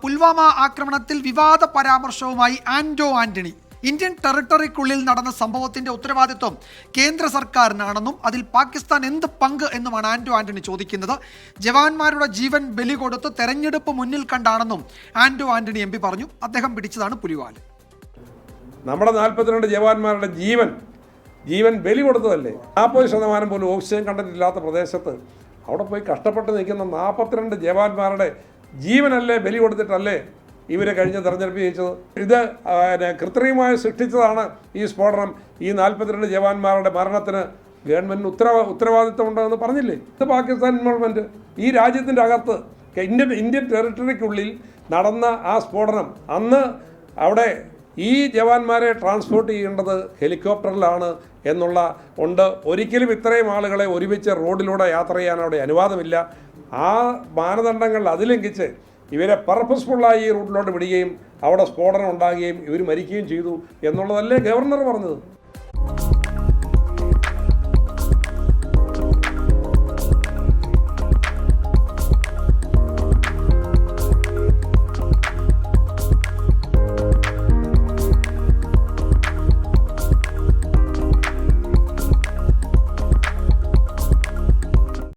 പുൽവാമ ആക്രമണത്തിൽ വിവാദ പരാമർശവുമായി ആന്റോ ആന്റണി. ഇന്ത്യൻ ടെറിട്ടറിക്കുള്ളിൽ നടന്ന സംഭവത്തിന്റെ ഉത്തരവാദിത്വം കേന്ദ്ര സർക്കാരിനാണെന്നും അതിൽ പാകിസ്ഥാൻ എന്ത് പങ്ക് എന്നുമാണ് ആന്റോ ആന്റണി ചോദിക്കുന്നത്. ജവാന്മാരുടെ ജീവൻ ബലി കൊടുത്ത് തെരഞ്ഞെടുപ്പ് മുന്നിൽ കണ്ടാണെന്നും ആന്റോ ആന്റണി MP പറഞ്ഞു. അദ്ദേഹം പിടിച്ചതാണ് പുലിവാല്. നമ്മുടെ 42 ജവാന്മാരുടെ ജീവൻ ബലി കൊടുത്തതല്ലേ. 40% പോലും ഓക്സിജൻ കണ്ടന്റില്ലാത്ത പ്രദേശത്ത് അവിടെ പോയി കഷ്ടപ്പെട്ട് നിൽക്കുന്ന 42 ജവാന്മാരുടെ ജീവനല്ലേ ബലി കൊടുത്തിട്ടല്ലേ ഇവരെ കഴിഞ്ഞ തെരഞ്ഞെടുപ്പ് ജയിച്ചത്. ഇത് കൃത്രിമമായി സൃഷ്ടിച്ചതാണ് ഈ സ്ഫോടനം. ഈ 42 ജവാന്മാരുടെ മരണത്തിന് ഗവൺമെൻറ്റിന് ഉത്തരവാദിത്വം ഉണ്ടെന്ന് പറഞ്ഞില്ലേ. ഇത് പാകിസ്ഥാൻ ഇൻവോൾവ്മെൻറ്റ്. ഈ രാജ്യത്തിൻ്റെ അകത്ത് ഇന്ത്യൻ ടെറിട്ടറിക്കുള്ളിൽ നടന്ന ആ സ്ഫോടനം, അന്ന് അവിടെ ഈ ജവാന്മാരെ ട്രാൻസ്പോർട്ട് ചെയ്യേണ്ടത് ഹെലികോപ്റ്ററിലാണ് എന്നുള്ള ഉണ്ട്. ഒരിക്കലും ഇത്രയും ആളുകളെ ഒരുമിച്ച് റോഡിലൂടെ യാത്ര ചെയ്യാൻ അവിടെ അനുവാദമില്ല. ആ മാനദണ്ഡങ്ങൾ അതിലംഘിച്ച് ഇവരെ പർപ്പസ്ഫുള്ളായി ഈ റൂട്ടിലോട്ട് വിടുകയും അവിടെ സ്ഫോടനം ഉണ്ടാകുകയും ഇവർ മരിക്കുകയും ചെയ്തു എന്നുള്ളതല്ലേ ഗവർണർ പറഞ്ഞത്.